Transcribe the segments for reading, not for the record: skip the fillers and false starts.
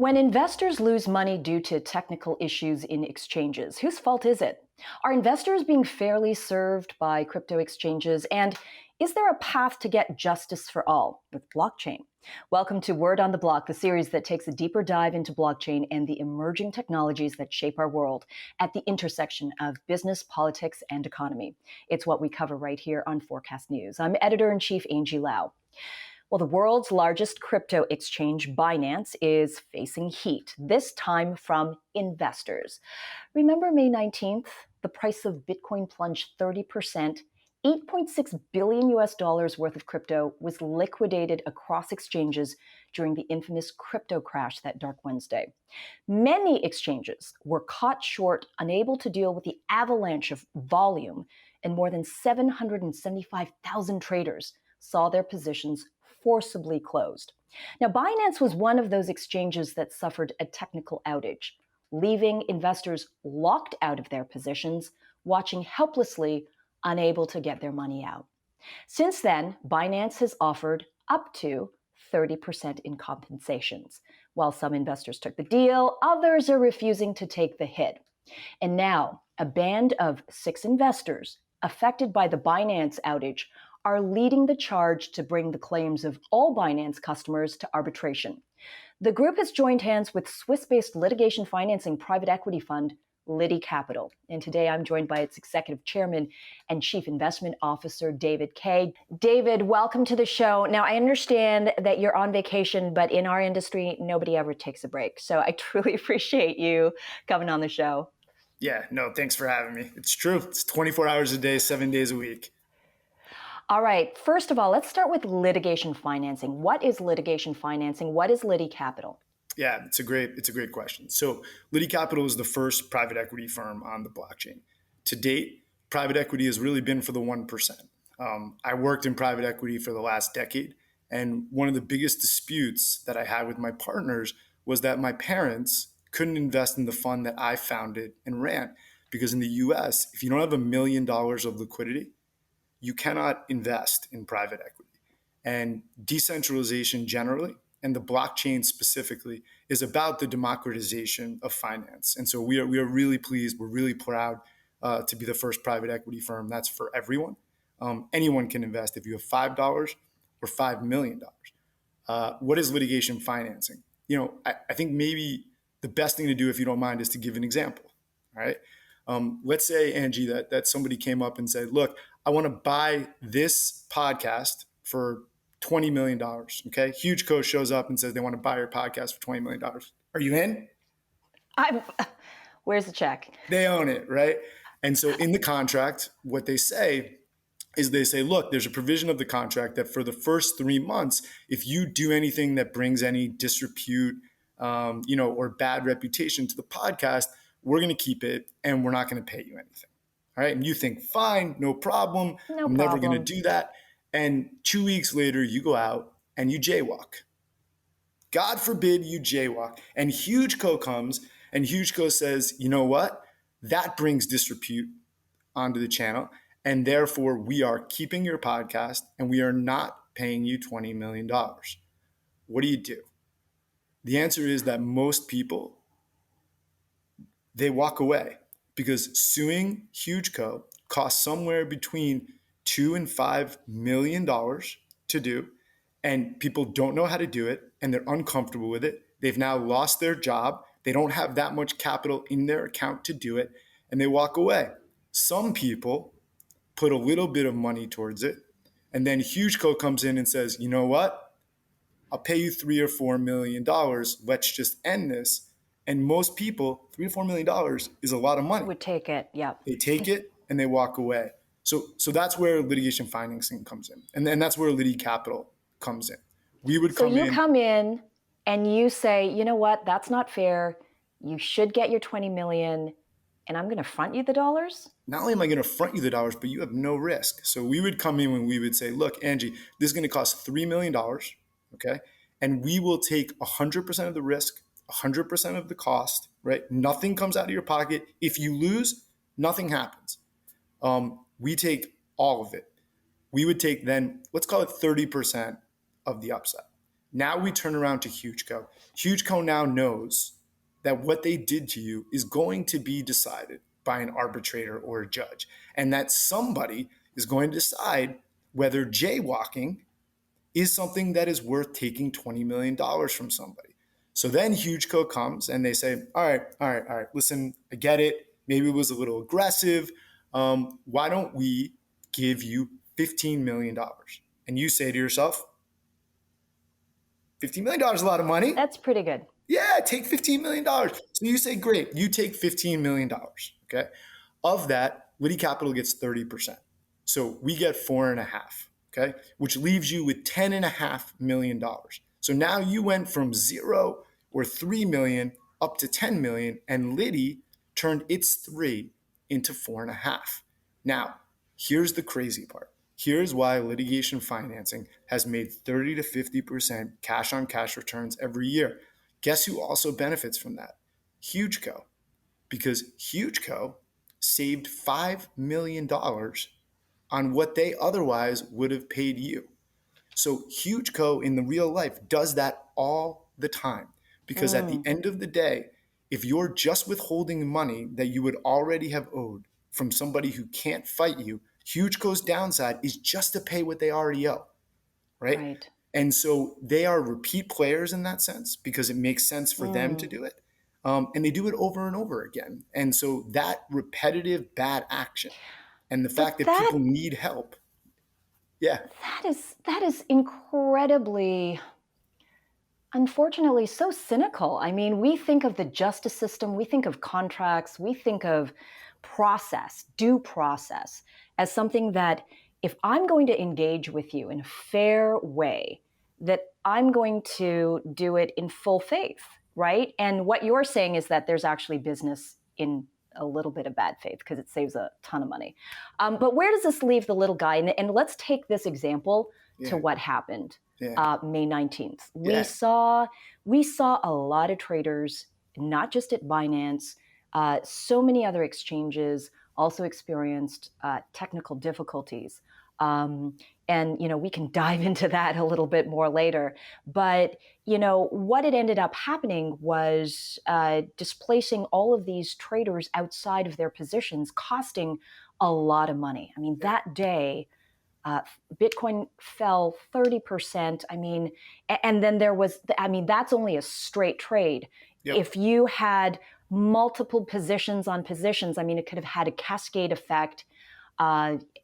When investors lose money due to technical issues in exchanges, whose fault is it? Are investors being fairly served by crypto exchanges? And is there a path to get justice for all with blockchain? Welcome to Word on the Block, the series that takes a deeper dive into blockchain and the emerging technologies that shape our world at the intersection of business, politics, and economy. It's what we cover right here on Forkast News. I'm Editor-in-Chief Angie Lau. Well, the world's largest crypto exchange, Binance, is facing heat, this time from investors. Remember May 19th? The price of Bitcoin plunged 30%. $8.6 billion worth of crypto was liquidated across exchanges during the infamous crypto crash that dark Wednesday. Many exchanges were caught short, unable to deal with the avalanche of volume, and more than 775,000 traders saw their positions forcibly closed. Now, Binance was one of those exchanges that suffered a technical outage, leaving investors locked out of their positions, watching helplessly, unable to get their money out. Since then, Binance has offered up to 30% in compensations. While some investors took the deal, others are refusing to take the hit. And now, a band of 6 investors affected by the Binance outage are leading the charge to bring the claims of all Binance customers to arbitration. The group has joined hands with Swiss-based litigation financing private equity fund, Liti Capital. And today I'm joined by its executive chairman and chief investment officer, David Kay. David, welcome to the show. Now, I understand that you're on vacation, but in our industry, nobody ever takes a break. So I truly appreciate you coming on the show. Yeah, no, thanks for having me. It's true. It's 24 hours a day, 7 days a week. All right. First of all, let's start with litigation financing. What is litigation financing? What is Liti Capital? Yeah, it's a great question. So Liti Capital is the first private equity firm on the blockchain. To date, private equity has really been for the 1%. I worked in private equity for the last decade, and one of the biggest disputes that I had with my partners was that my parents couldn't invest in the fund that I founded and ran. Because in the US, if you don't have $1 million of liquidity, you cannot invest in private equity. And decentralization generally, and the blockchain specifically, is about the democratization of finance. And so we are really pleased, we're really proud to be the first private equity firm that's for everyone. Anyone can invest if you have $5 or $5 million. What is litigation financing? I think maybe the best thing to do, if you don't mind, is to give an example, all right? Let's say, Angie, that somebody came up and said, look, I want to buy this podcast for $20 million, okay? Huge Co shows up and says they want to buy your podcast for $20 million. Are you in? Where's the check? They own it, right? And so in the contract, what they say is they say, look, there's a provision of the contract that for the first 3 months, if you do anything that brings any disrepute, or bad reputation to the podcast, we're going to keep it and we're not going to pay you anything. All right. And you think, fine, no problem. I'm never going to do that. And 2 weeks later, you go out and you jaywalk. God forbid you jaywalk. And Huge Co comes and Huge Co says, you know what? That brings disrepute onto the channel. And therefore, we are keeping your podcast and we are not paying you $20 million. What do? The answer is that most people, they walk away because suing Huge Co costs somewhere between $2 and $5 million to do, and people don't know how to do it, and they're uncomfortable with it. They've now lost their job. They don't have that much capital in their account to do it, and they walk away. Some people put a little bit of money towards it, and then Huge Co comes in and says, you know what? I'll pay you $3 or $4 million. Let's just end this. And most people, $3 to $4 million is a lot of money. Would take it, yeah. They take it and they walk away. So that's where litigation financing comes in. And then that's where Liti Capital comes in. So you come in and you say, you know what, that's not fair. You should get your $20 million and I'm going to front you the dollars? Not only am I going to front you the dollars, but you have no risk. So we would come in when we would say, look, Angie, this is going to cost $3 million, okay? And we will take 100% of the risk, 100% of the cost, right? Nothing comes out of your pocket. If you lose, nothing happens. We take all of it. We would take then, let's call it 30% of the upside. Now we turn around to HugeCo. HugeCo now knows that what they did to you is going to be decided by an arbitrator or a judge, and that somebody is going to decide whether jaywalking is something that is worth taking $20 million from somebody. So then HugeCo comes and they say, all right, listen, I get it. Maybe it was a little aggressive. Why don't we give you $15 million? And you say to yourself, $15 million is a lot of money. That's pretty good. Yeah, take $15 million. So you say, great, you take $15 million. Okay. Of that, Liti Capital gets 30%. So we get 4.5, okay, which leaves you with $10.5 million. So now you went from 0 or 3 million up to 10 million, and Liti turned its 3 into 4.5. Now, here's the crazy part. Here's why litigation financing has made 30 to 50% cash on cash returns every year. Guess who also benefits from that? HugeCo. Because HugeCo saved $5 million on what they otherwise would have paid you. So HugeCo in the real life does that all the time. Because at the end of the day, if you're just withholding money that you would already have owed from somebody who can't fight you, HugeCo's downside is just to pay what they already owe, right? And so they are repeat players in that sense because it makes sense for them to do it. And they do it over and over again. And so that repetitive bad action and the fact that people need help. Yeah. That is incredibly, unfortunately, so cynical. I mean, we think of the justice system, we think of contracts, we think of process, due process, as something that if I'm going to engage with you in a fair way, that I'm going to do it in full faith, right? And what you're saying is that there's actually business in a little bit of bad faith because it saves a ton of money. But where does this leave the little guy? And let's take this example to what happened. May 19th. We saw a lot of traders, not just at Binance, so many other exchanges also experienced technical difficulties. And, we can dive into that a little bit more later. But, what it ended up happening was displacing all of these traders outside of their positions, costing a lot of money. I mean, that day, Bitcoin fell 30%. I mean, and then there was, that's only a straight trade. Yep. If you had multiple positions on positions, it could have had a cascade effect,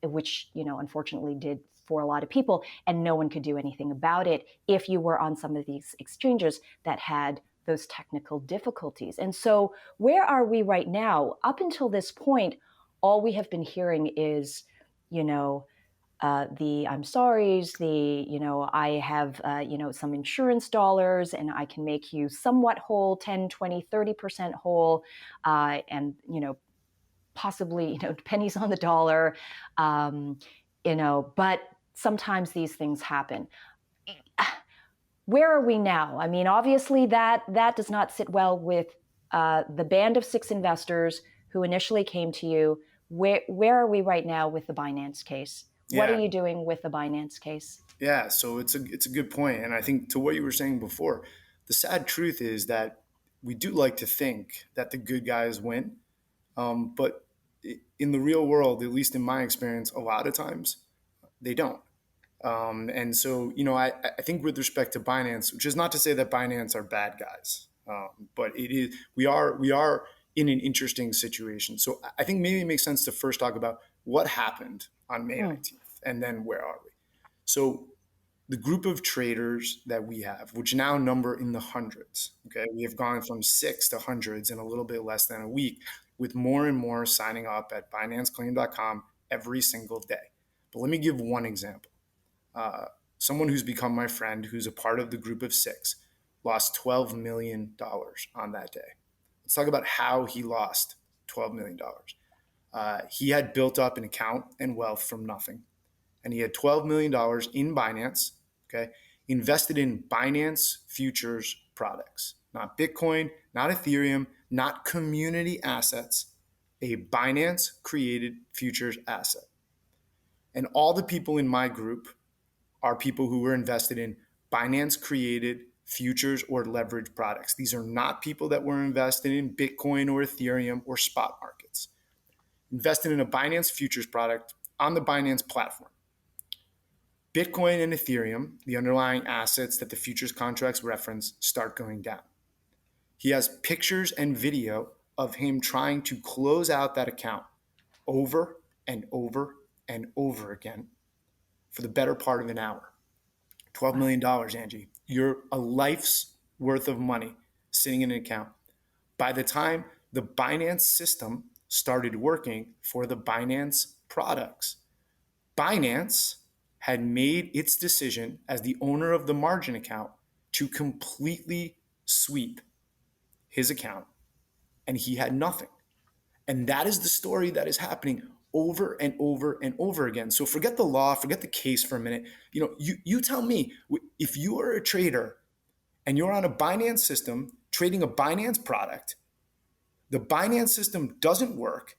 which, unfortunately did for a lot of people, and no one could do anything about it if you were on some of these exchanges that had those technical difficulties. And so where are we right now? Up until this point, all we have been hearing is, the I'm sorry's, I have, some insurance dollars and I can make you somewhat whole, 10, 20, 30% whole, and, possibly, pennies on the dollar, but sometimes these things happen. Where are we now? Obviously that does not sit well with the band of 6 investors who initially came to you. Where are we right now with the Binance case? What are you doing with the Binance case? Yeah, so it's a good point. And I think to what you were saying before, the sad truth is that we do like to think that the good guys win. But in the real world, at least in my experience, a lot of times they don't. And so, I think with respect to Binance, which is not to say that Binance are bad guys, but we are in an interesting situation. So I think maybe it makes sense to first talk about what happened on May 19th and then where are we? So the group of traders that we have, which now number in the hundreds, okay, we have gone from 6 to hundreds in a little bit less than a week, with more and more signing up at BinanceClaim.com every single day. But let me give one example. Someone who's become my friend, who's a part of the group of 6, lost $12 million on that day. Let's talk about how he lost $12 million. He had built up an account and wealth from nothing. And he had $12 million in Binance, okay, invested in Binance futures products, not Bitcoin, not Ethereum, not community assets, a Binance created futures asset. And all the people in my group are people who were invested in Binance created futures or leverage products. These are not people that were invested in Bitcoin or Ethereum or spot markets. Invested in a Binance futures product on the Binance platform. Bitcoin and Ethereum, the underlying assets that the futures contracts reference, start going down. He has pictures and video of him trying to close out that account over and over and over again for the better part of an hour. $12 million, Angie. You're a life's worth of money sitting in an account. By the time the Binance system started working for the Binance products, Binance had made its decision as the owner of the margin account to completely sweep his account, and he had nothing. And that is the story that is happening over and over and over again. So forget the law, forget the case for a minute. You tell me, if you are a trader and you're on a Binance system trading a Binance product, the Binance system doesn't work.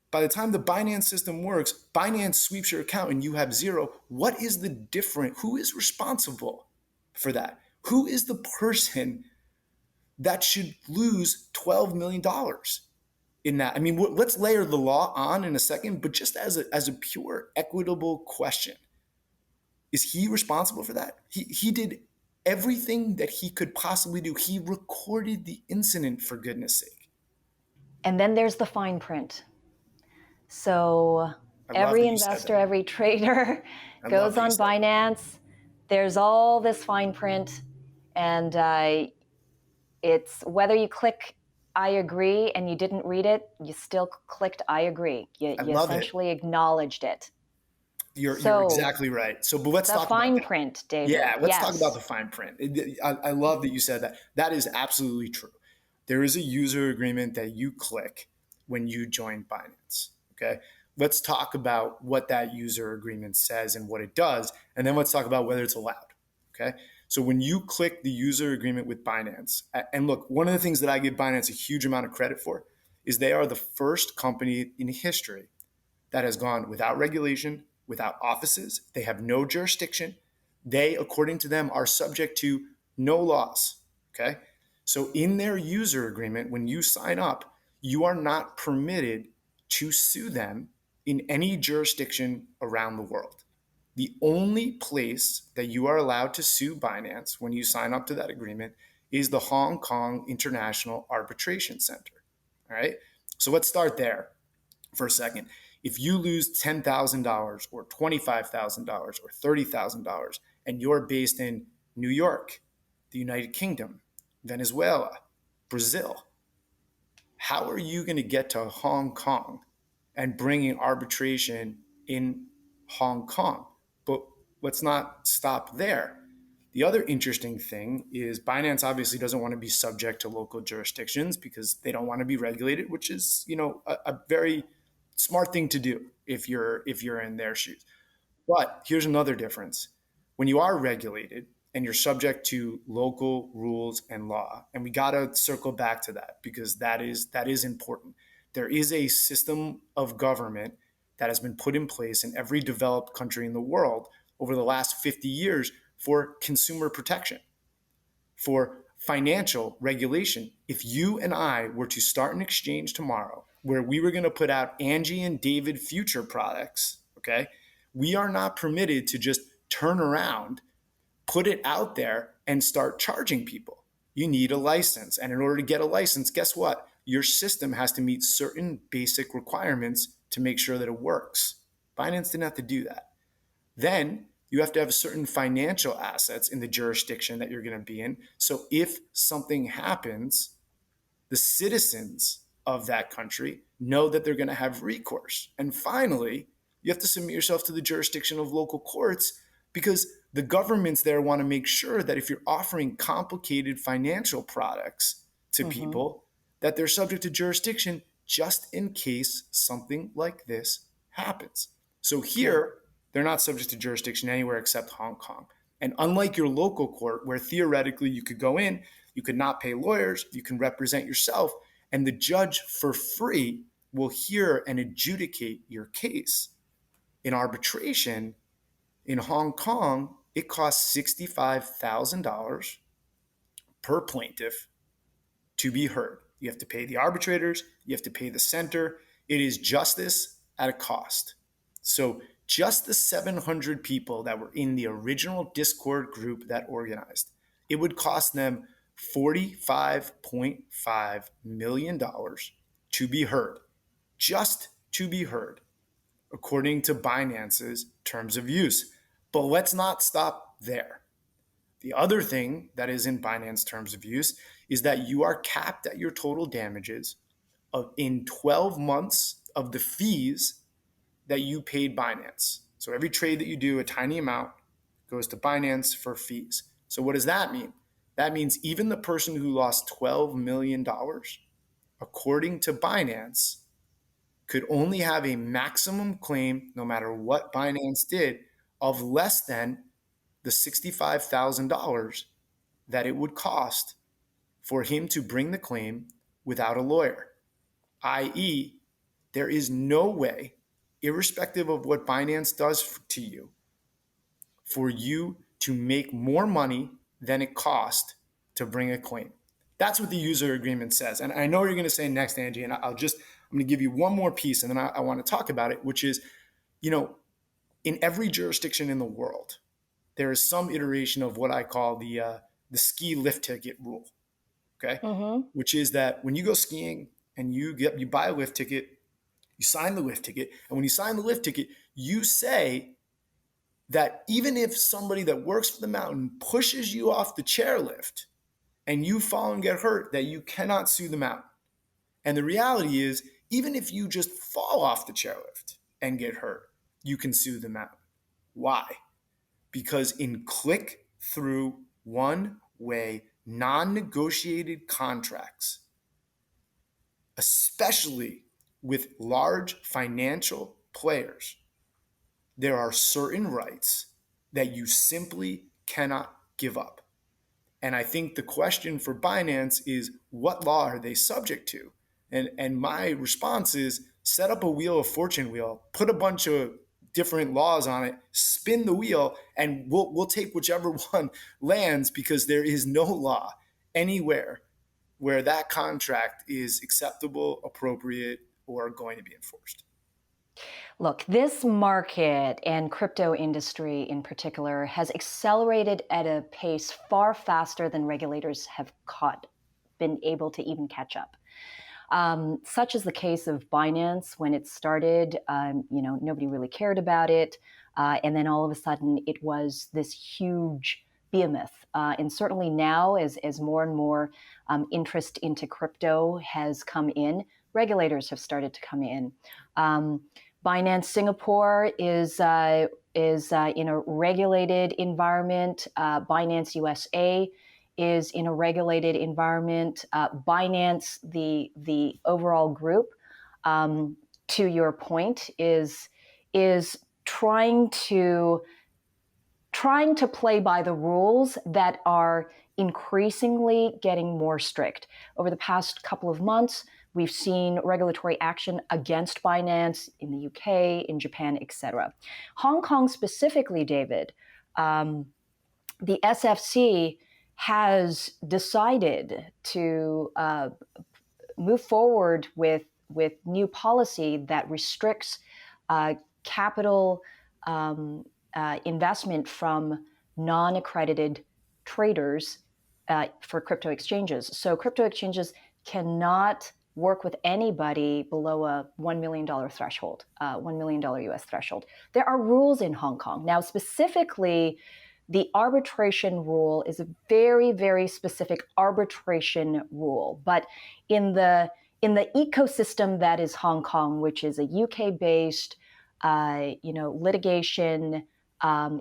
By the time the Binance system works, Binance sweeps your account and you have zero. What is the difference? Who is responsible for that? Who is the person that should lose $12 million in that? I mean, let's layer the law on in a second, but just as a pure equitable question, is he responsible for that? He did everything that he could possibly do. He recorded the incident, for goodness sake. And then there's the fine print. So every investor, every trader goes on Binance. There's all this fine print, and it's whether you click I agree and you didn't read it, you still clicked I agree. You essentially acknowledged it. You're exactly right. So, but let's talk about the fine print, David. Yeah, let's talk about the fine print. I love that you said that. That is absolutely true. There is a user agreement that you click when you join Binance. Okay. Let's talk about what that user agreement says and what it does. And then let's talk about whether it's allowed. Okay. So when you click the user agreement with Binance, and look, one of the things that I give Binance a huge amount of credit for is they are the first company in history that has gone without regulation, without offices. They have no jurisdiction. They, according to them, are subject to no laws. Okay. So in their user agreement, when you sign up, you are not permitted to sue them in any jurisdiction around the world. The only place that you are allowed to sue Binance when you sign up to that agreement is the Hong Kong International Arbitration Center. All right. So let's start there for a second. If you lose $10,000 or $25,000 or $30,000 and you're based in New York, the United Kingdom, Venezuela, Brazil, how are you going to get to Hong Kong and bring in arbitration in Hong Kong? But let's not stop there. The other interesting thing is Binance obviously doesn't want to be subject to local jurisdictions because they don't want to be regulated, which is, a very smart thing to do if you're in their shoes. But here's another difference. When you are regulated and you're subject to local rules and law, and we got to circle back to that because that is important. There is a system of government that has been put in place in every developed country in the world over the last 50 years for consumer protection, for financial regulation. If you and I were to start an exchange tomorrow where we were going to put out Angie and David future products, okay, we are not permitted to just turn around, put it out there, and start charging people. You need a license. And in order to get a license, guess what? Your system has to meet certain basic requirements to make sure that it works. Binance didn't have to do that. Then you have to have certain financial assets in the jurisdiction that you're going to be in. So if something happens, the citizens of that country know that they're going to have recourse. And finally, you have to submit yourself to the jurisdiction of local courts because the governments there want to make sure that if you're offering complicated financial products to people, that they're subject to jurisdiction just in case something like this happens. So here, they're not subject to jurisdiction anywhere except Hong Kong. And unlike your local court, where theoretically you could go in, you could not pay lawyers, you can represent yourself, and the judge for free will hear and adjudicate your case. In arbitration, in Hong Kong, it costs $65,000 per plaintiff to be heard. You have to pay the arbitrators, you have to pay the center. It is justice at a cost. So just the 700 people that were in the original Discord group that organized, it would cost them $45.5 million to be heard, just to be heard, according to Binance's terms of use. But let's not stop there. The other thing that is in Binance terms of use is that you are capped at your total damages in 12 months of the fees that you paid Binance. So every trade that you do, a tiny amount goes to Binance for fees. So what does that mean? That means even the person who lost $12 million, according to Binance, could only have a maximum claim, no matter what Binance did, of less than the $65,000 that it would cost for him to bring the claim without a lawyer, i.e., there is no way, irrespective of what Binance does to you, for you to make more money than it cost to bring a claim. That's what the user agreement says. And I know you're going to say next, Angie, and I'm going to give you one more piece, and then I want to talk about it, which is, in every jurisdiction in the world, there is some iteration of what I call the ski lift ticket rule, okay? Which is that when you go skiing and you buy a lift ticket, you sign the lift ticket, and when you sign the lift ticket, you say that even if somebody that works for the mountain pushes you off the chairlift and you fall and get hurt, that you cannot sue the mountain. And the reality is, even if you just fall off the chairlift and get hurt, you can sue the mountain. Why? Because in click-through, one-way, non-negotiated contracts, especially with large financial players, there are certain rights that you simply cannot give up. And I think the question for Binance is, what law are they subject to? And my response is, set up a wheel of fortune wheel, put a bunch of different laws on it, spin the wheel, and we'll take whichever one lands, because there is no law anywhere where that contract is acceptable, appropriate, or going to be enforced. Look, this market and crypto industry in particular has accelerated at a pace far faster than regulators have been able to even catch up. Such is the case of Binance. When it started, nobody really cared about it. And then all of a sudden, it was this huge behemoth. And certainly now, as more and more interest into crypto has come in, regulators have started to come in. Binance Singapore is in a regulated environment. Binance USA is in a regulated environment. Binance, the overall group, to your point, is trying to play by the rules that are increasingly getting more strict. Over the past couple of months, we've seen regulatory action against Binance in the UK, in Japan, etc. Hong Kong specifically, David, the SFC has decided to move forward with new policy that restricts capital investment from non-accredited traders for crypto exchanges. So crypto exchanges cannot work with anybody below a $1 million threshold, $1 million US threshold. There are rules in Hong Kong. Now, specifically, the arbitration rule is a very, very specific arbitration rule. But in the ecosystem that is Hong Kong, which is a UK-based, litigation,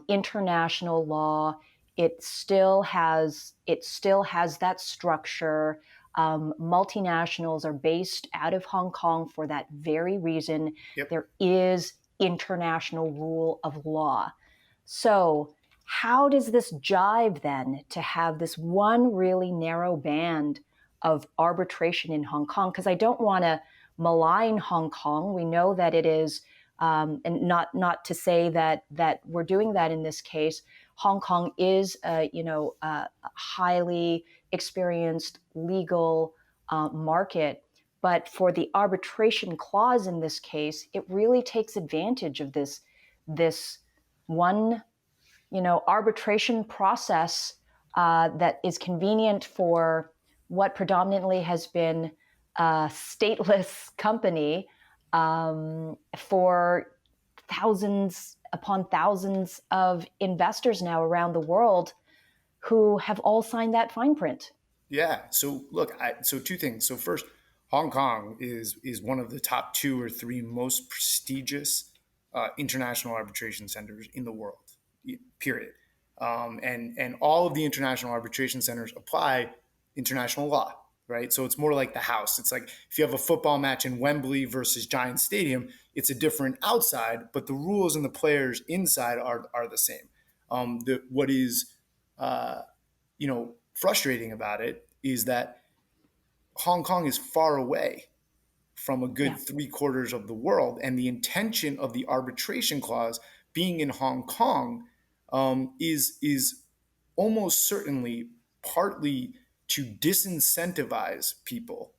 international law, it still has that structure. Multinationals are based out of Hong Kong for that very reason. Yep. There is international rule of law. So how does this jive then to have this one really narrow band of arbitration in Hong Kong? Because I don't want to malign Hong Kong. We know that it is, and not to say that we're doing that in this case. Hong Kong is a highly experienced legal market. But for the arbitration clause in this case, it really takes advantage of this one arbitration process that is convenient for what predominantly has been a stateless company for thousands upon thousands of investors now around the world who have all signed that fine print. Yeah. So look, so two things. So first, Hong Kong is one of the top 2 or 3 most prestigious international arbitration centers in the world. Period. And all of the international arbitration centers apply international law, right? So it's more like the house. It's like if you have a football match in Wembley versus Giant Stadium, it's a different outside, but the rules and the players inside are the same. What is frustrating about it is that Hong Kong is far away from a good 3/4 of the world, and the intention of the arbitration clause being in Hong Kong is almost certainly partly to disincentivize people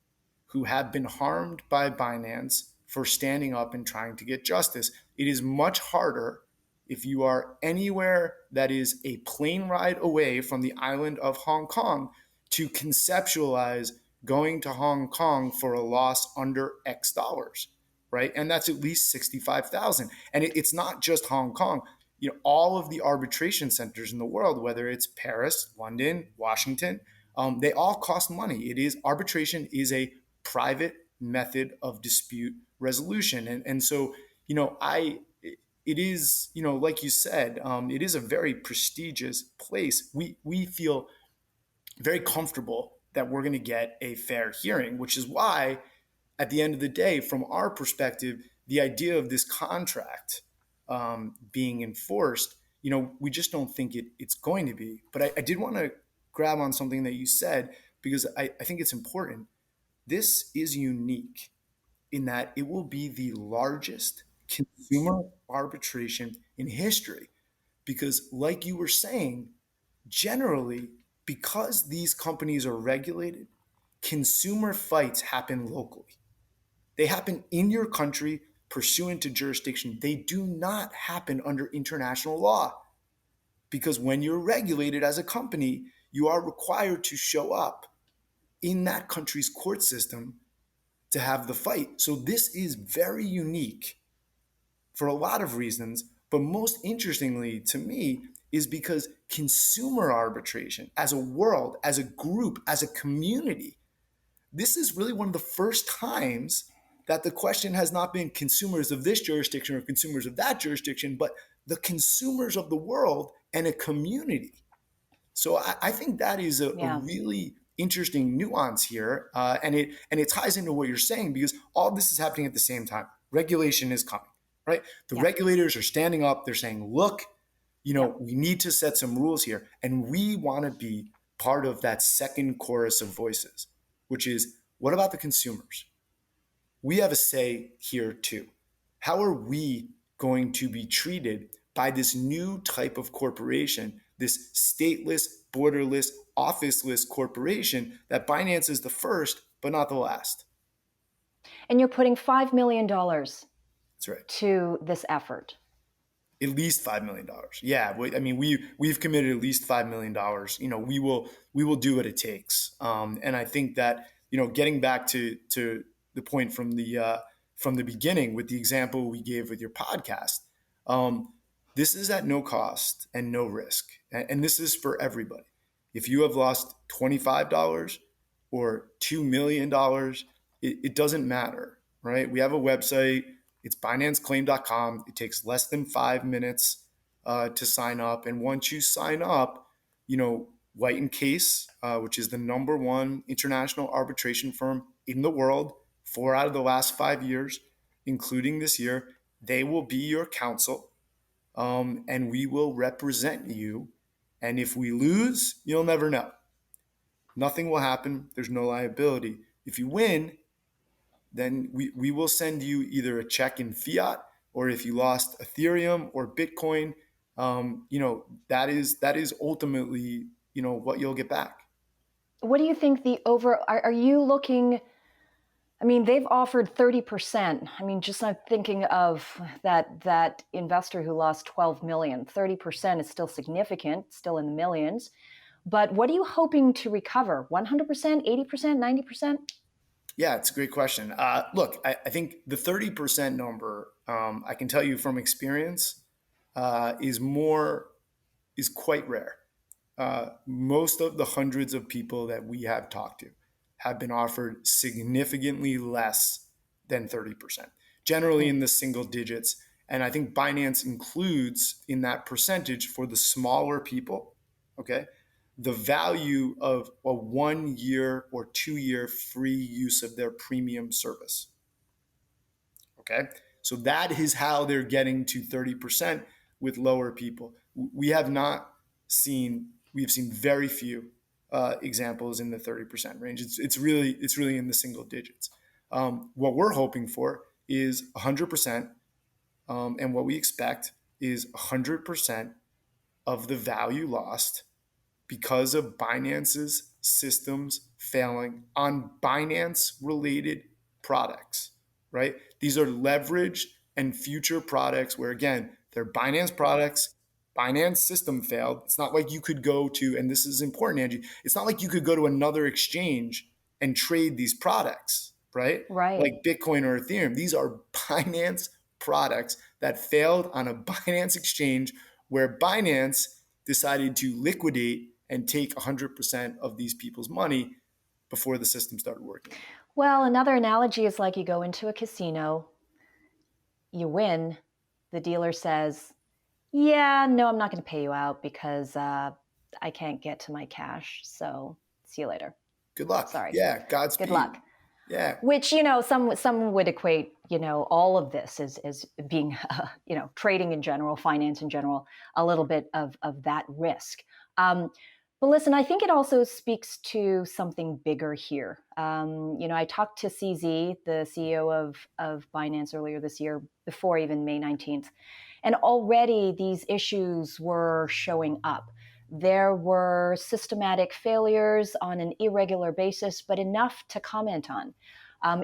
who have been harmed by Binance for standing up and trying to get justice. It is much harder if you are anywhere that is a plane ride away from the island of Hong Kong to conceptualize going to Hong Kong for a loss under X dollars, right? And that's at least 65,000. And it's not just Hong Kong. All of the arbitration centers in the world, whether it's Paris, London, Washington, they all cost money. Arbitration is a private method of dispute resolution. And so, it is, like you said, it is a very prestigious place. We feel very comfortable that we're going to get a fair hearing, which is why, at the end of the day, from our perspective, the idea of this contract being enforced, we just don't think it's going to be. But I did want to grab on something that you said, because I think it's important. This is unique in that it will be the largest consumer arbitration in history. Because, like you were saying, generally, because these companies are regulated, consumer fights happen locally. They happen in your country pursuant to jurisdiction. They do not happen under international law, because when you're regulated as a company, you are required to show up in that country's court system to have the fight. So this is very unique for a lot of reasons, but most interestingly to me is because consumer arbitration as a world, as a group, as a community, this is really one of the first times that the question has not been consumers of this jurisdiction or consumers of that jurisdiction, but the consumers of the world and a community. So I think that is a really interesting nuance here, and it ties into what you're saying, because all this is happening at the same time. Regulation is coming, right? The regulators are standing up. They're saying, look, we need to set some rules here, and we want to be part of that second chorus of voices, which is, what about the consumers? We have a say here too. How are we going to be treated by this new type of corporation, this stateless, borderless, officeless corporation that Binance is the first, but not the last? And you're putting $5 million That's right. to this effort. At least $5 million. Yeah, I mean, we've committed at least $5 million. We will do what it takes. And I think that getting back to the point from the beginning with the example we gave with your podcast, this is at no cost and no risk, and this is for everybody. If you have lost $25 or $2 million, it doesn't matter, right? We have a website. It's BinanceClaim.com. It takes less than 5 minutes to sign up. And once you sign up, White & Case, which is the #1 international arbitration firm in the world, 4 out of the last 5 years, including this year, they will be your counsel, and we will represent you. And if we lose, you'll never know. Nothing will happen. There's no liability. If you win, then we will send you either a check in fiat, or if you lost Ethereum or Bitcoin, that is ultimately, what you'll get back. What do you think are you looking, I mean, they've offered 30%. I mean, just I'm thinking of that investor who lost 12 million. 30% is still significant, still in the millions. But what are you hoping to recover? 100%, 80%, 90%? Yeah, it's a great question. Look, I think the 30% number, I can tell you from experience, is quite rare. Most of the hundreds of people that we have talked to have been offered significantly less than 30%, generally in the single digits. And I think Binance includes in that percentage for the smaller people, okay, the value of a 1 year or 2 year free use of their premium service. Okay. So that is how they're getting to 30% with lower people. We've seen very few examples in the 30% range. It's really in the single digits. What we're hoping for is 100%. And what we expect is 100% of the value lost because of Binance's systems failing on Binance related products, right? These are leveraged and future products where, again, they're Binance products. Binance system failed. It's not like you could go to, and this is important, Angie, it's not like you could go to another exchange and trade these products, right? Right. Like Bitcoin or Ethereum. These are Binance products that failed on a Binance exchange where Binance decided to liquidate and take 100% of these people's money before the system started working. Well, another analogy is like you go into a casino, you win, the dealer says, yeah, no, I'm not going to pay you out because I can't get to my cash. So see you later. Good luck. Sorry. Yeah, Godspeed. Good luck. Yeah. Which, some would equate, all of this as being, trading in general, finance in general, a little bit of that risk. But listen, I think it also speaks to something bigger here. I talked to CZ, the CEO of Binance, earlier this year, before even May 19th, and already these issues were showing up. There were systematic failures on an irregular basis, but enough to comment on.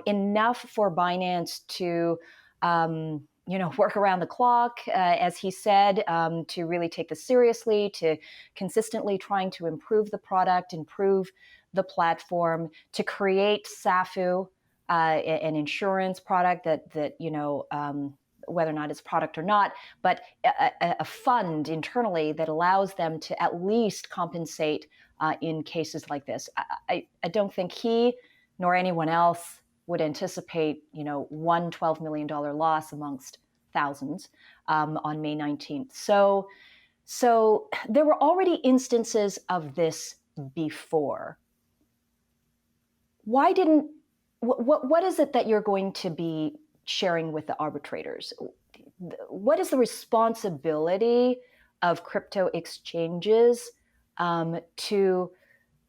Enough for Binance to, work around the clock, as he said, to really take this seriously, to consistently trying to improve the product, improve the platform, to create SAFU, an insurance product that whether or not it's product or not, but a fund internally that allows them to at least compensate in cases like this. I don't think he nor anyone else would anticipate, one $12 million loss amongst thousands on May 19th. So there were already instances of this before. What is it that you're going to be sharing with the arbitrators? What is the responsibility of crypto exchanges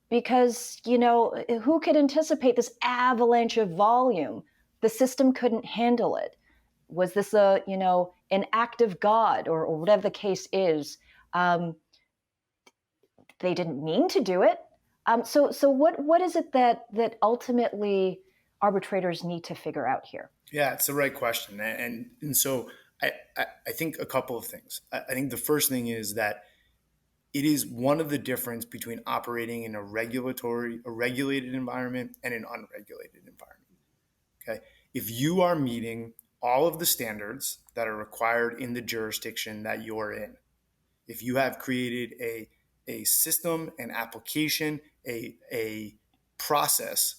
because, who could anticipate this avalanche of volume? The system couldn't handle it. Was this an act of God or whatever the case is? They didn't mean to do it. So what is it that ultimately arbitrators need to figure out here? Yeah, it's the right question. And so I think a couple of things. I think the first thing is that it is one of the difference between operating in a regulated environment and an unregulated environment. Okay. If you are meeting all of the standards that are required in the jurisdiction that you're in, if you have created a system, an application, a process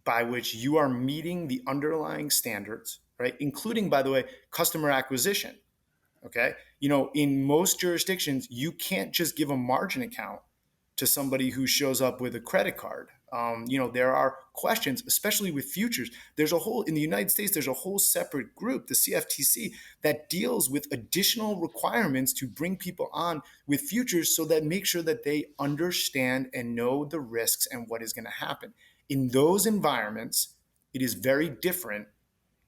by which you are meeting the underlying standards, right? Including, by the way, customer acquisition. Okay. In most jurisdictions, you can't just give a margin account to somebody who shows up with a credit card. There are questions, especially with futures. In the United States, there's a whole separate group, the CFTC, that deals with additional requirements to bring people on with futures so that make sure that they understand and know the risks and what is going to happen. In those environments, it is very different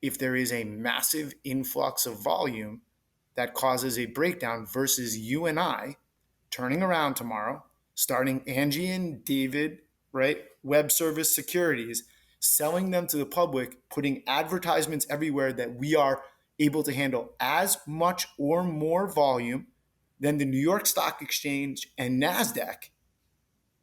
if there is a massive influx of volume that causes a breakdown versus you and I turning around tomorrow, starting Angie and David, right? Web service securities, selling them to the public, putting advertisements everywhere that we are able to handle as much or more volume than the New York Stock Exchange and NASDAQ,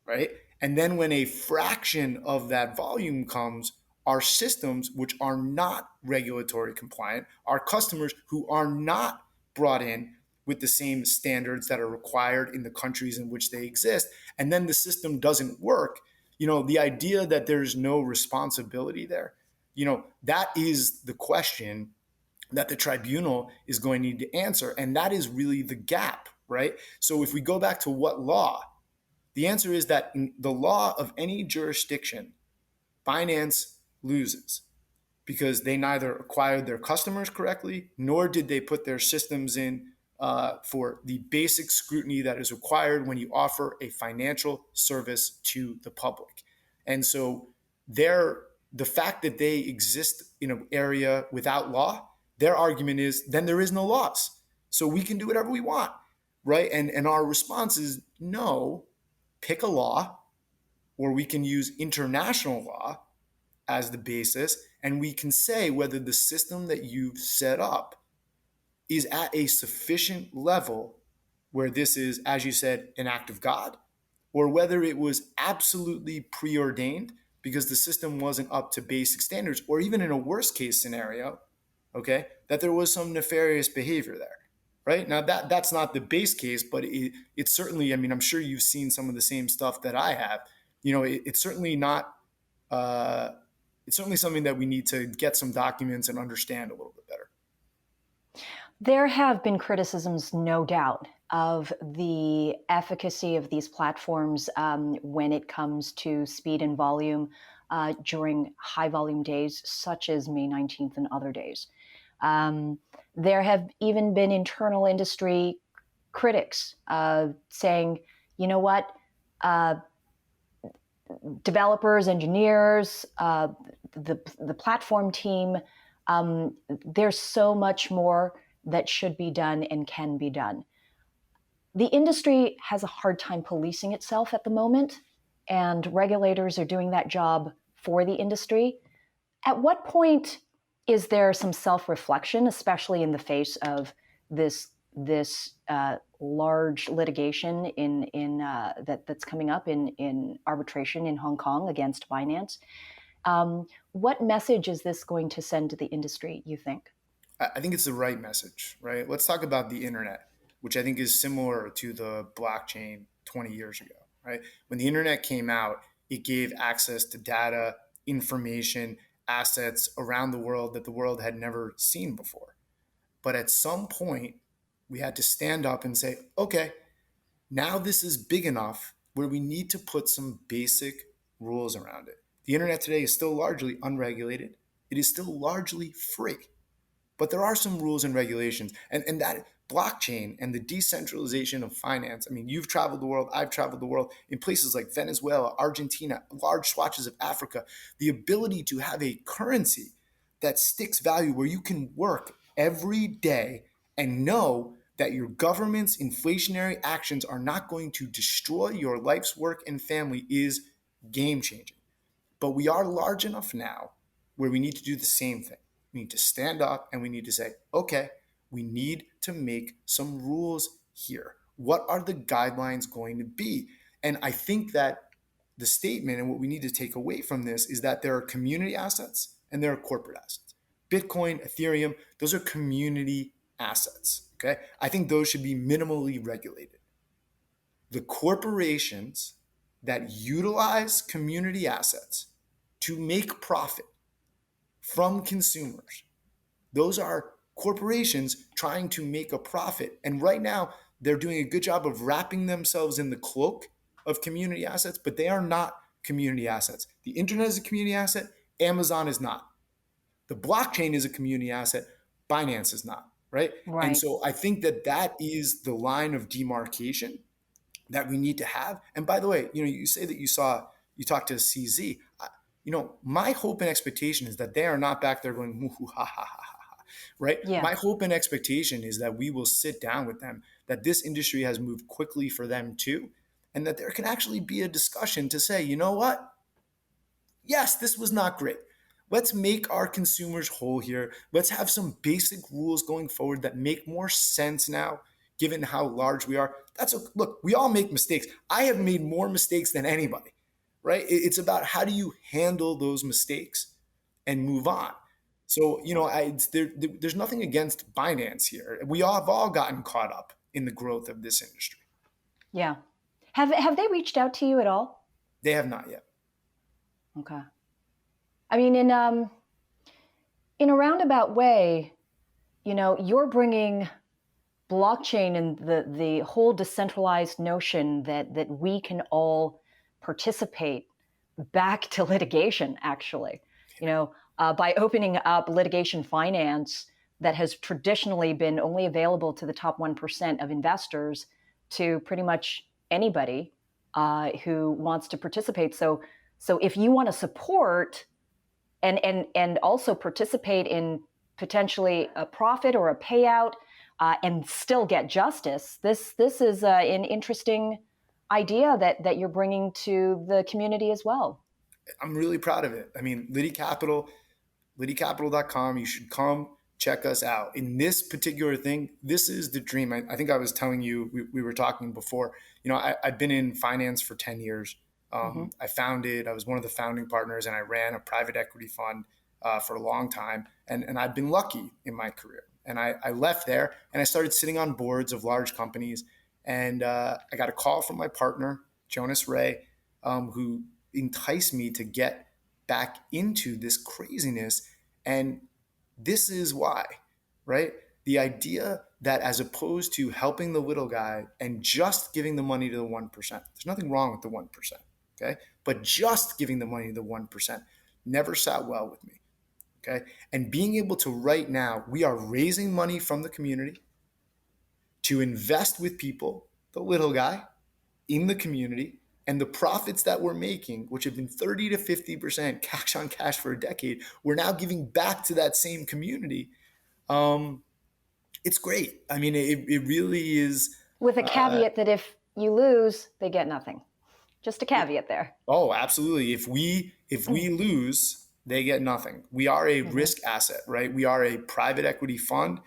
right? And then when a fraction of that volume comes, our systems, which are not regulatory compliant, our customers who are not brought in with the same standards that are required in the countries in which they exist, and then the system doesn't work, the idea that there's no responsibility there, that is the question that the tribunal is going to need to answer. And that is really the gap, right? So if we go back to what law, the answer is that in the law of any jurisdiction, finance loses because they neither acquired their customers correctly, nor did they put their systems in for the basic scrutiny that is required when you offer a financial service to the public. And so the fact that they exist in an area without law, their argument is then there is no laws. So we can do whatever we want, right? And our response is no, pick a law, or we can use international law as the basis, and we can say whether the system that you've set up is at a sufficient level where this is, as you said, an act of God, or whether it was absolutely preordained because the system wasn't up to basic standards, or even in a worst case scenario, okay, that there was some nefarious behavior there. Right now, that's not the base case, but it's certainly. I mean, I'm sure you've seen some of the same stuff that I have. It's certainly not. It's certainly something that we need to get some documents and understand a little bit better. There have been criticisms, no doubt, of the efficacy of these platforms when it comes to speed and volume during high volume days, such as May 19th and other days. There have even been internal industry critics saying, you know what, developers, engineers, the platform team, there's so much more that should be done and can be done. The industry has a hard time policing itself at the moment, and regulators are doing that job for the industry. At what point is there some self-reflection, especially in the face of this large litigation that's coming up in arbitration in Hong Kong against Binance? What message is this going to send to the industry, you think? I think it's the right message, right? Let's talk about the internet, which I think is similar to the blockchain 20 years ago, right? When the internet came out, it gave access to data, information, assets around the world that the world had never seen before. But at some point, we had to stand up and say, okay, now this is big enough where we need to put some basic rules around it. The internet today is still largely unregulated. It is still largely free. But there are some rules and regulations, and that blockchain and the decentralization of finance. I mean, you've traveled the world, I've traveled the world in places like Venezuela, Argentina, large swatches of Africa. The ability to have a currency that sticks value where you can work every day and know that your government's inflationary actions are not going to destroy your life's work and family is game changing. But we are large enough now where we need to do the same thing. We need to stand up and we need to say, okay, we need to make some rules here. What are the guidelines going to be? And I think that the statement and what we need to take away from this is that there are community assets and there are corporate assets. Bitcoin, Ethereum, those are community assets. Okay. I think those should be minimally regulated. The corporations that utilize community assets to make profit from consumers, those are corporations trying to make a profit. And right now, they're doing a good job of wrapping themselves in the cloak of community assets, but they are not community assets. The internet is a community asset. Amazon is not. The blockchain is a community asset. Binance is not, right? And so I think that is the line of demarcation that we need to have. And by the way, you say that you talked to CZ. My hope and expectation is that they are not back there going, ha, ha, ha, ha. right? Yeah. My hope and expectation is that we will sit down with them, that this industry has moved quickly for them too, and that there can actually be a discussion to say, you know what? Yes, this was not great. Let's make our consumers whole here. Let's have some basic rules going forward that make more sense now, given how large we are. Look, we all make mistakes. I have made more mistakes than anybody, right? It's about how do you handle those mistakes and move on. So, there's nothing against Binance here. Have all gotten caught up in the growth of this industry. Yeah. Have they reached out to you at all? They have not yet. Okay. I mean, in a roundabout way, you're bringing blockchain and the whole decentralized notion that we can all participate back to litigation, actually. By opening up litigation finance that has traditionally been only available to the top 1% of investors to pretty much anybody who wants to participate. So if you want to support and also participate in potentially a profit or a payout and still get justice, this is an interesting idea that you're bringing to the community as well. I'm really proud of it. I mean, Liti Capital, LitiCapital.com. You should come check us out. In this particular thing, this is the dream. I think I was telling you, we were talking before, I've been in finance for 10 years. I was one of the founding partners, and I ran a private equity fund for a long time. And I've been lucky in my career. And I left there and I started sitting on boards of large companies. And I got a call from my partner, Jonas Ray, who enticed me to get back into this craziness. And this is why, right? The idea that as opposed to helping the little guy and just giving the money to the 1%, there's nothing wrong with the 1%, okay? But just giving the money to the 1% never sat well with me, okay? And being able to right now, we are raising money from the community to invest with people, the little guy, in the community, and the profits that we're making, which have been 30 to 50% cash on cash for a decade, we're now giving back to that same community. It's great. I mean, it really is. With a caveat that if you lose, they get nothing. Just a caveat there. Oh, absolutely. If we lose, they get nothing. We are a risk asset, right? We are a private equity fund.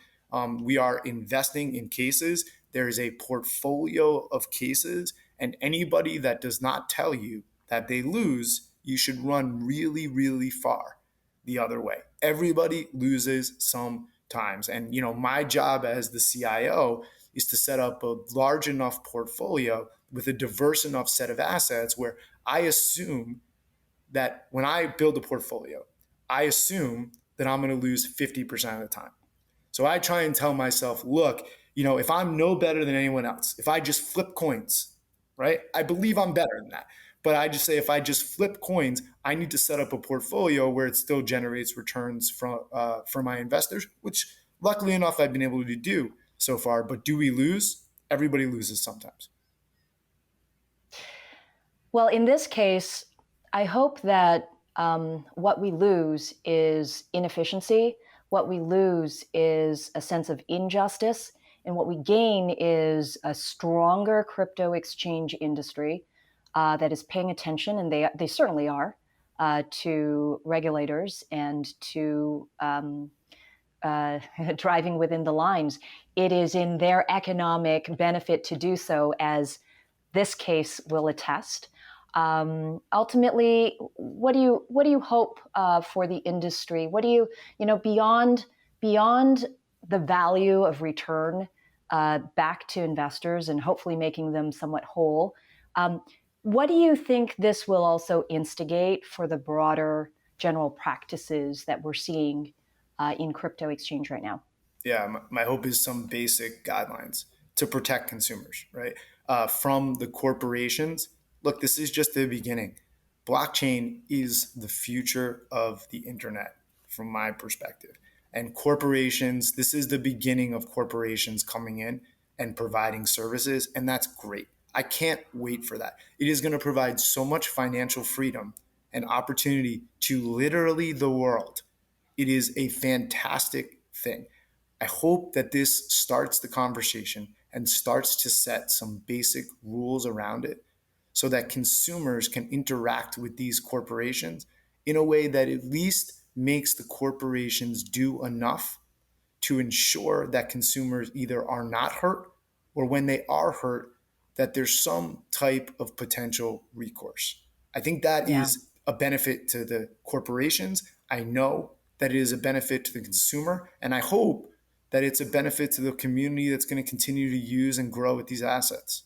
We are investing in cases. There is a portfolio of cases, and anybody that does not tell you that they lose, you should run really, really far the other way. Everybody loses sometimes. And, my job as the CIO is to set up a large enough portfolio with a diverse enough set of assets where I assume that when I build a portfolio, I assume that I'm going to lose 50% of the time. So I try and tell myself, look, if I'm no better than anyone else, if I just flip coins, right? I believe I'm better than that. But I just say, if I just flip coins, I need to set up a portfolio where it still generates returns for my investors, which luckily enough, I've been able to do so far. But do we lose? Everybody loses sometimes. Well, in this case, I hope that what we lose is inefficiency. What we lose is a sense of injustice. And what we gain is a stronger crypto exchange industry that is paying attention, and they certainly are, to regulators and to driving within the lines. It is in their economic benefit to do so, as this case will attest. Ultimately, what do you hope for the industry? What do you beyond the value of return back to investors and hopefully making them somewhat whole? What do you think this will also instigate for the broader general practices that we're seeing in crypto exchange right now? Yeah, my hope is some basic guidelines to protect consumers, right? From the corporations. Look, this is just the beginning. Blockchain is the future of the internet from my perspective. And corporations, this is the beginning of corporations coming in and providing services. And that's great. I can't wait for that. It is going to provide so much financial freedom and opportunity to literally the world. It is a fantastic thing. I hope that this starts the conversation and starts to set some basic rules around it so that consumers can interact with these corporations in a way that at least makes the corporations do enough to ensure that consumers either are not hurt or when they are hurt, that there's some type of potential recourse. I think that Yeah. is a benefit to the corporations. I know that it is a benefit to the consumer, and I hope that it's a benefit to the community that's going to continue to use and grow with these assets.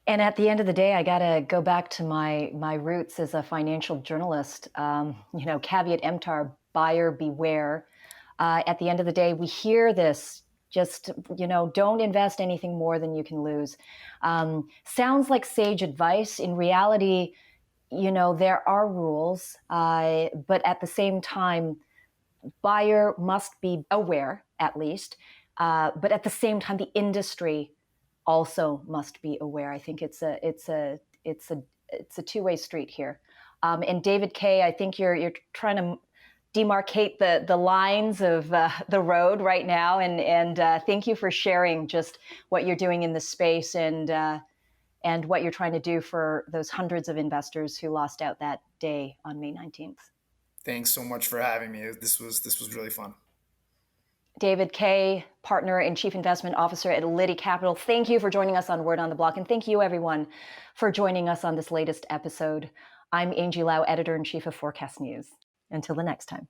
And at the end of the day, I got to go back to my roots as a financial journalist. Caveat emptor, buyer beware. At the end of the day, we hear this. Just, don't invest anything more than you can lose. Sounds like sage advice. In reality, there are rules, but at the same time, buyer must be aware, at least. But at the same time, the industry also must be aware. I think it's a two-way street here. And David Kay, I think you're trying to demarcate the lines of the road right now. And thank you for sharing just what you're doing in this space and what you're trying to do for those hundreds of investors who lost out that day on May 19th. Thanks so much for having me. This was really fun. David Kay, partner and chief investment officer at Liti Capital. Thank you for joining us on Word on the Block. And thank you, everyone, for joining us on this latest episode. I'm Angie Lau, editor-in-chief of Forkast News. Until the next time.